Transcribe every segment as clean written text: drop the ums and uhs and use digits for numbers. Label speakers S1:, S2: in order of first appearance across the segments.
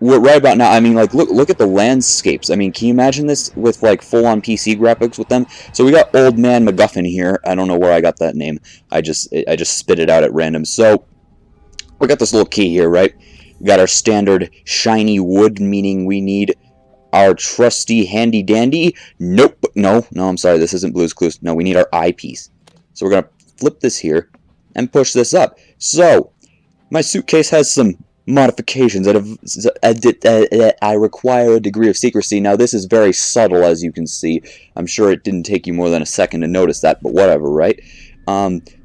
S1: right about now, I mean, like, look at the landscapes. I mean, can you imagine this with, like, full-on PC graphics with them? So we got Old Man MacGuffin here. I don't know where I got that name. I just spit it out at random. So we got this little key here, right? We got our standard shiny wood, meaning we need our trusty handy-dandy. Nope. No, I'm sorry. This isn't Blue's Clues. No, we need our eyepiece. So we're going to flip this here and push this up. So my suitcase has some modifications that I require a degree of secrecy. Now, this is very subtle, as you can see. I'm sure it didn't take you more than a second to notice that, but whatever, right?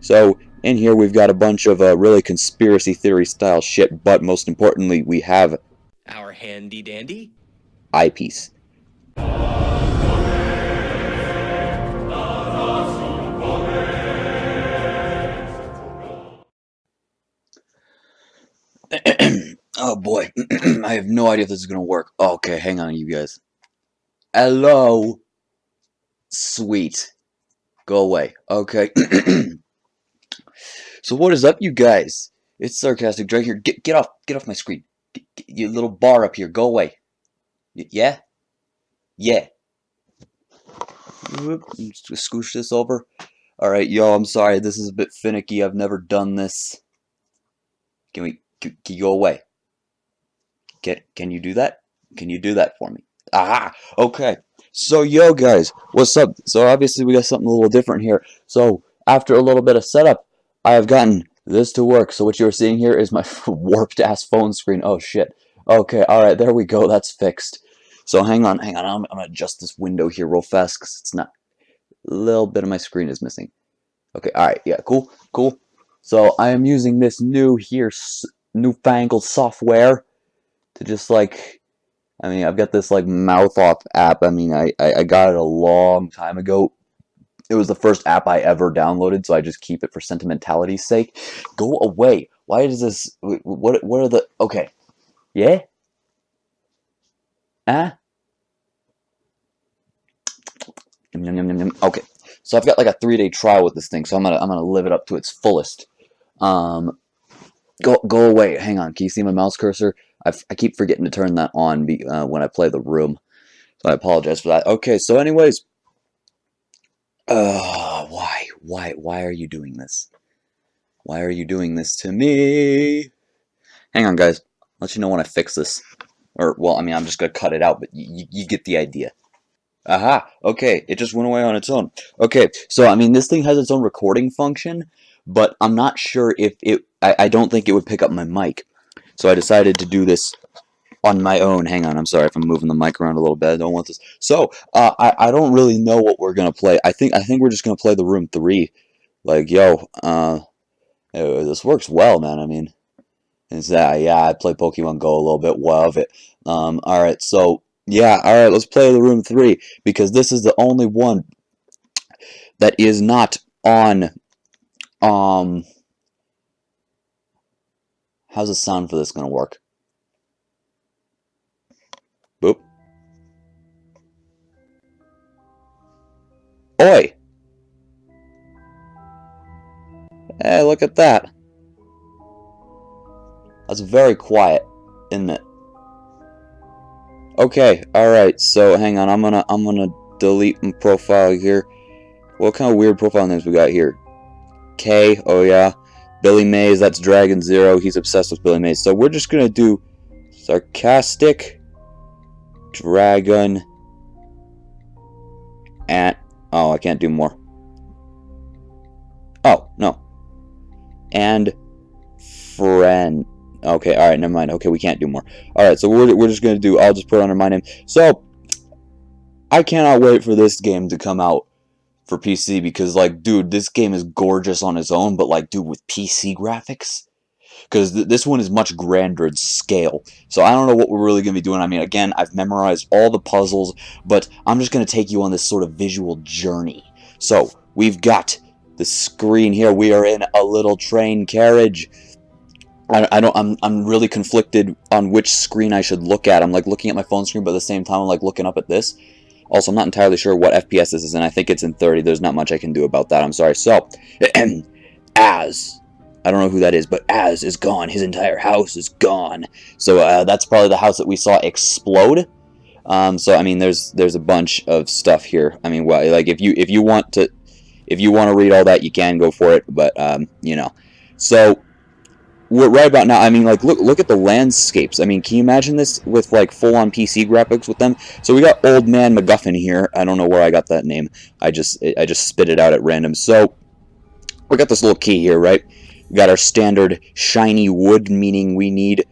S1: So in here, we've got a bunch of really conspiracy theory style shit, but most importantly, we have
S2: our handy dandy
S1: eyepiece. Oh boy, I have no idea if this is gonna work. Okay, hang on, you guys. Hello. Sweet. Go away. Okay. So what is up, you guys? It's SarcasticDragon here. Get off my screen. Get your little bar up here. Go away. Yeah. Yeah. Just scoosh this over. All right, yo. I'm sorry. This is a bit finicky. I've never done this. Can you go away? Can you do that? Can you do that for me? Aha! Okay. So, yo, guys, what's up? So, obviously, we got something a little different here. So, after a little bit of setup, I have gotten this to work. So, what you're seeing here is my warped-ass phone screen. Oh, shit. Okay, alright, there we go. That's fixed. So, hang on. I'm going to adjust this window here real fast because it's not... A little bit of my screen is missing. Okay, alright, yeah, cool. So, I am using this newfangled software to just, like... I mean, I've got this, like, mouth-off app. I mean, I got it a long time ago. It was the first app I ever downloaded, so I just keep it for sentimentality's sake. Go away. Why does this... What are the... Okay. Yeah? Ah? Okay. So I've got, like, a 3-day trial with this thing, so I'm gonna live it up to its fullest. Go away. Hang on. Can you see my mouse cursor? I keep forgetting to turn that on when I play the room. So I apologize for that. Okay, so anyways. Why are you doing this? Why are you doing this to me? Hang on, guys. I'll let you know when I fix this. Or, well, I mean, I'm just going to cut it out, but you get the idea. Aha! Okay, it just went away on its own. Okay, so, I mean, this thing has its own recording function, but I'm not sure if it... I don't think it would pick up my mic. So I decided to do this on my own. Hang on, I'm sorry if I'm moving the mic around a little bit. I don't want this. So, I don't really know what we're going to play. I think we're just going to play the Room 3. Like, yo, this works well, man. I mean, yeah, I play Pokemon Go a little bit. Love it. Alright, so, yeah, alright, let's play the Room 3. Because this is the only one that is not on, how's the sound for this going to work? Boop. Oi! Hey, look at that. That's very quiet, isn't it? Okay, alright, so hang on, I'm gonna delete my profile here. What kind of weird profile names we got here? K, oh yeah. Billy Mays, that's Dragon Zero. He's obsessed with Billy Mays. So we're just gonna do Sarcastic Dragon and oh, I can't do more. Oh, no. And friend. Okay, alright, never mind. Okay, we can't do more. Alright, so we're just gonna do, I'll just put it under my name. So I cannot wait for this game to come out for PC because, like, dude, this game is gorgeous on its own, but, like, dude, with PC graphics, because this one is much grander in scale. So I don't know what we're really going to be doing. I mean, again, I've memorized all the puzzles, but I'm just going to take you on this sort of visual journey. So we've got the screen here. We are in a little train carriage. I'm really conflicted on which screen I should look at. I'm, like, looking at my phone screen, but at the same time, I'm, like, looking up at this. Also, I'm not entirely sure what FPS this is, and I think it's in 30. There's not much I can do about that. I'm sorry. So, as I don't know who that is, but Az is gone. His entire house is gone. So that's probably the house that we saw explode. So I mean, there's a bunch of stuff here. I mean, well, like if you want to read all that, you can go for it. But you know, so right about now, I mean, like look at the landscapes. I mean, can you imagine this with like full-on PC graphics with them? So we got Old Man MacGuffin here. I don't know where I got that name. I just spit it out at random. So we got this little key here, right? We got our standard shiny wood, meaning we need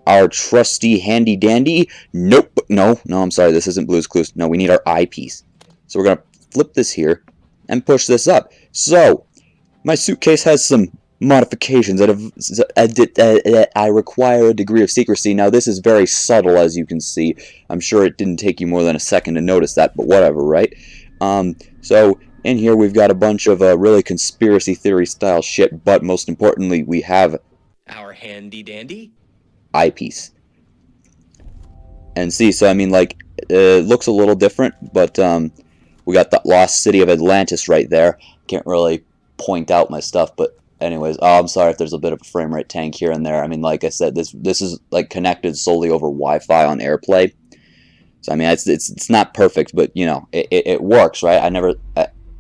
S1: our trusty handy dandy. Nope, no, I'm sorry, this isn't Blue's Clues. No, we need our eyepiece. So we're gonna flip this here and push this up. So my suitcase has some modifications that I require a degree of secrecy. Now this is very subtle, as you can see. I'm sure it didn't take you more than a second to notice that, but whatever, right? So in here we've got a bunch of really conspiracy theory style shit, but most importantly we have
S2: our handy dandy
S1: eyepiece. And see, so I mean, like, it looks a little different, but we got the lost city of Atlantis right there. Can't really point out my stuff, but anyways, I'm sorry if there's a bit of a frame rate tank here and there. I mean, like I said, this is like connected solely over Wi-Fi on AirPlay. So I mean, it's not perfect, but you know, it works, right?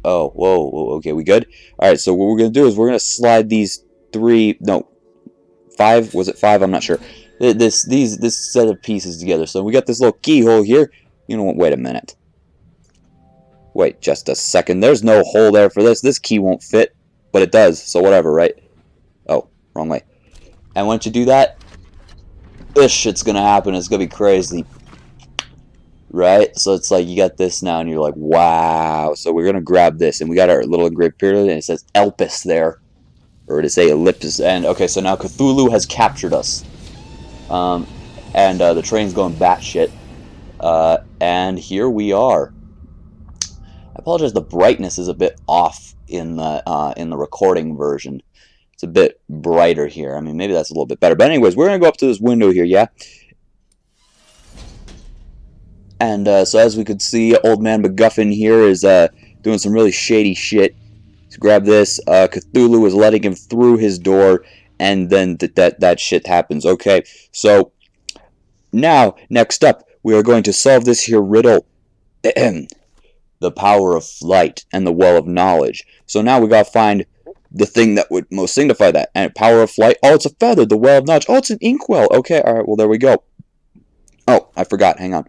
S1: Oh, whoa, okay, we good? All right, so what we're gonna do is we're gonna slide these five, was it five? I'm not sure. This set of pieces together. So we got this little keyhole here. You know what? Wait a minute. Wait just a second. There's no hole there for this. This key won't fit, but it does. So whatever, right? Oh, wrong way. And once you do that, this shit's gonna happen. It's gonna be crazy. Right? So it's like you got this now, and you're like, wow. So we're gonna grab this, and we got our little engraved period, and it says Elpis there. Or to say ellipsis. And okay, so now Cthulhu has captured us. And the train's going batshit. And here we are. I apologize, the brightness is a bit off in the recording version. It's a bit brighter here. I mean, maybe that's a little bit better. But anyways, we're gonna go up to this window here, yeah? And so as we could see, Old Man MacGuffin here is doing some really shady shit. So grab this. Cthulhu is letting him through his door, and then that shit happens. Okay, so now next up, we are going to solve this here riddle. The power of flight and the well of knowledge. So now we gotta find the thing that would most signify that. And power of flight. Oh, it's a feather. The well of knowledge. Oh, it's an inkwell. Okay, all right. Well, there we go. Oh, I forgot. Hang on.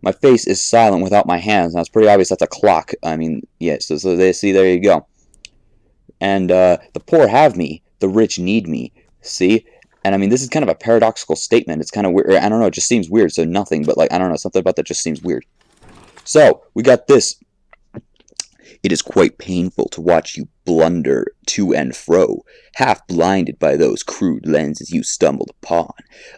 S1: My face is silent without my hands. Now it's pretty obvious that's a clock. I mean, yeah. So they see. There you go. And the poor have me. The rich need me. See. And I mean, this is kind of a paradoxical statement. It's kind of weird. I don't know. It just seems weird. So nothing. But like, I don't know. Something about that just seems weird. So we got this. It is quite painful to watch you blunder to and fro, half blinded by those crude lenses you stumbled upon.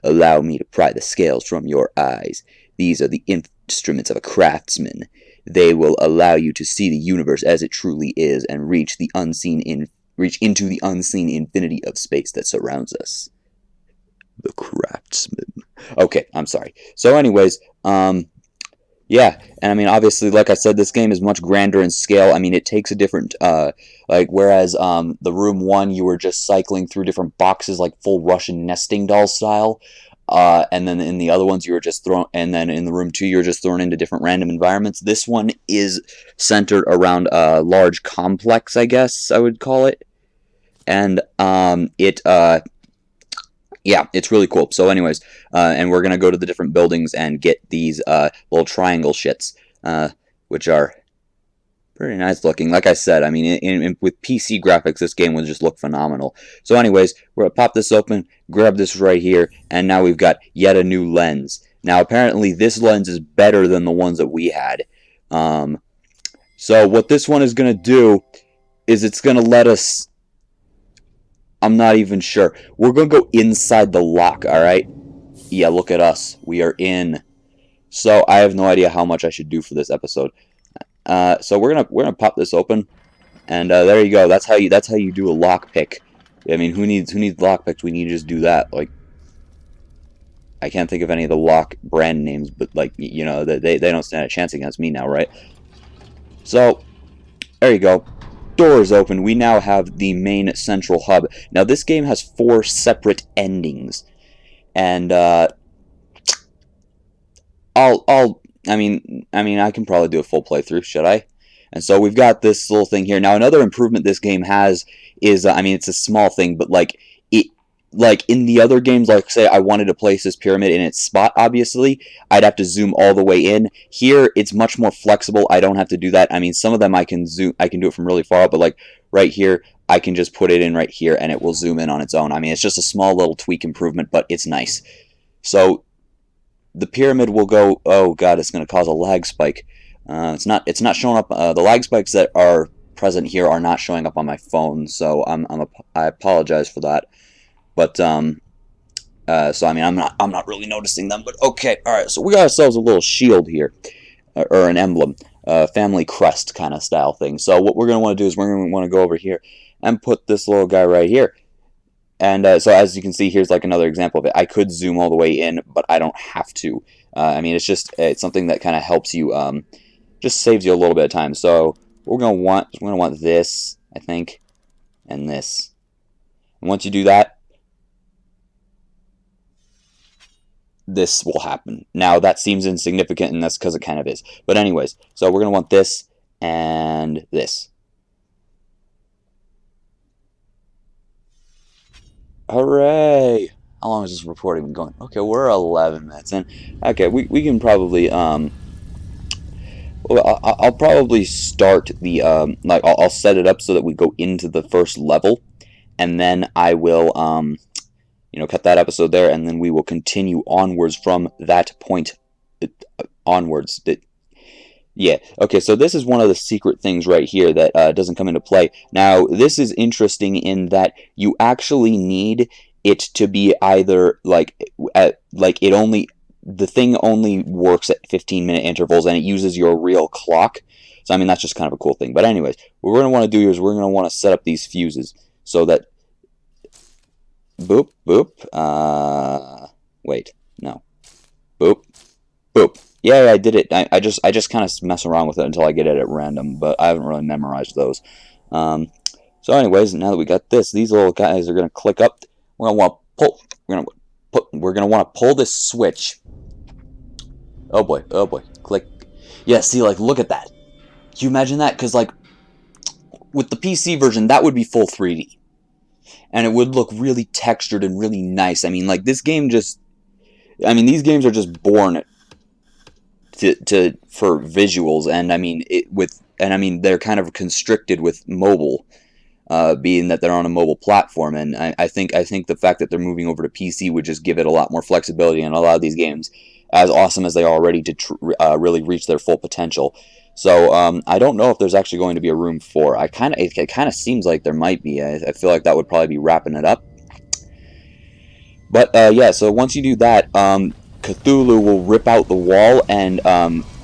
S1: Allow me to pry the scales from your eyes. These are the instruments of a craftsman. They will allow you to see the universe as it truly is and reach into the unseen infinity of space that surrounds us. The craftsman. Okay, I'm sorry. So anyways, yeah, and I mean, obviously, like I said, this game is much grander in scale. I mean, it takes a different, like, whereas the Room 1, you were just cycling through different boxes, like full Russian nesting doll style, and then in the other ones, you were just thrown, and then in the Room 2, you were just thrown into different random environments. This one is centered around a large complex, I guess I would call it, and yeah, it's really cool. So anyways, and we're going to go to the different buildings and get these little triangle shits, which are pretty nice looking. Like I said, I mean, with PC graphics, this game would just look phenomenal. So anyways, we're going to pop this open, grab this right here, and now we've got yet a new lens. Now, apparently, this lens is better than the ones that we had. So what this one is going to do is it's going to let us... I'm not even sure. We're going to go inside the lock, alright? Yeah, look at us. We are in. So, I have no idea how much I should do for this episode. So, we're gonna pop this open. And there you go. That's how you do a lock pick. I mean, who needs lock picks? We need to just do that. Like, I can't think of any of the lock brand names, but, like, you know, they don't stand a chance against me now, right? So, there you go. doors open, we now have the main central hub. Now, this game has 4 separate endings, and I mean, I can probably do a full playthrough, should I? And so we've got this little thing here. Now, another improvement this game has is, I mean, it's a small thing, but like in the other games, like say I wanted to place this pyramid in its spot, obviously, I'd have to zoom all the way in. Here, it's much more flexible. I don't have to do that. I mean, some of them I can do it from really far out, but like right here, I can just put it in right here, and it will zoom in on its own. I mean, it's just a small little tweak improvement, but it's nice. So the pyramid will go. Oh god, it's going to cause a lag spike. It's not showing up. The lag spikes that are present here are not showing up on my phone, so I apologize for that. But so I mean, I'm not really noticing them. But okay, all right. So we got ourselves a little shield here, or an emblem, family crest kind of style thing. So what we're gonna want to do is we're gonna want to go over here and put this little guy right here. And so as you can see, here's like another example of it. I could zoom all the way in, but I don't have to. I mean, it's something that kind of helps you, just saves you a little bit of time. So we're gonna want this, I think, and this. And once you do that, this will happen. Now, that seems insignificant, and that's because it kind of is. But anyways, so we're going to want this and this. Hooray! How long is this recording been going? Okay, we're 11 minutes in. Okay, we can probably, I'll probably start the, I'll set it up so that we go into the first level, and then I will, cut that episode there, and then we will continue onwards from that point onwards. Yeah, okay, so this is one of the secret things right here that doesn't come into play. Now, this is interesting in that you actually need it to be either, the thing only works at 15-minute intervals, and it uses your real clock. So, I mean, that's just kind of a cool thing. But anyways, what we're going to want to do is we're going to want to set up these fuses so that boop, boop, wait, no, boop, boop. Yeah, I did it. I just kind of mess around with it until I get it at random, but I haven't really memorized those. So anyways, now that we got this, these little guys are going to click up. We're going to want to pull, we're going to want to pull this switch. Oh boy, click. Yeah, see, like, look at that. Can you imagine that? Because, like, with the PC version, that would be full 3D. And it would look really textured and really nice. I mean, like, this game just... I mean, these games are just born for visuals, and I mean, they're kind of constricted with mobile, being that they're on a mobile platform, and I think the fact that they're moving over to PC would just give it a lot more flexibility and allow these games, as awesome as they are already, to really reach their full potential. So I don't know if there's actually going to be a room 4. It kind of seems like there might be. I feel like that would probably be wrapping it up. But yeah, so once you do that, Cthulhu will rip out the wall and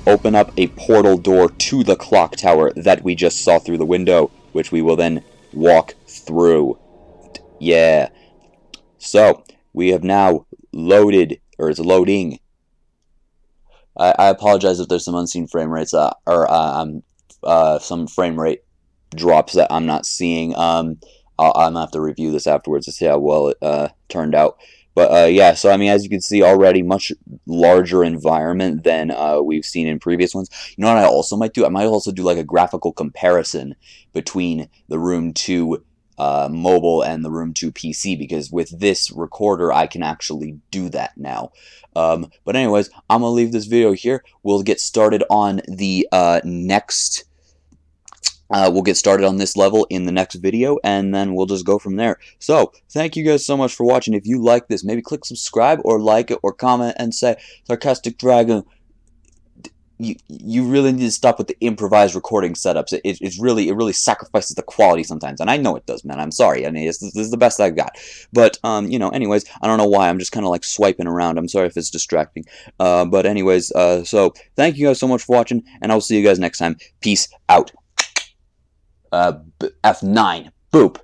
S1: open up a portal door to the clock tower that we just saw through the window, which we will then walk through. Yeah. So we have now loaded, or it's loading. I apologize if there's some unseen frame rates, or some frame rate drops that I'm not seeing. I'm gonna have to review this afterwards to see how well it turned out. But yeah, so I mean, as you can see already, much larger environment than we've seen in previous ones. You know what I also might do? I might also do like a graphical comparison between the Room 2 mobile and the Room 2 PC, because with this recorder I can actually do that now. But anyways, I'm gonna leave this video here. We'll get started on the next. We'll get started on this level in the next video, and then we'll just go from there. So, thank you guys so much for watching. If you like this, maybe click subscribe, or like it, or comment, and say, Sarcastic Dragon, you really need to stop with the improvised recording setups. It really sacrifices the quality sometimes, and I know it does, man. I'm sorry. I mean, this is the best I've got. But, anyways, I don't know why. I'm just kind of like swiping around. I'm sorry if it's distracting. But anyways, so, thank you guys so much for watching, and I'll see you guys next time. Peace out. F9. Boop.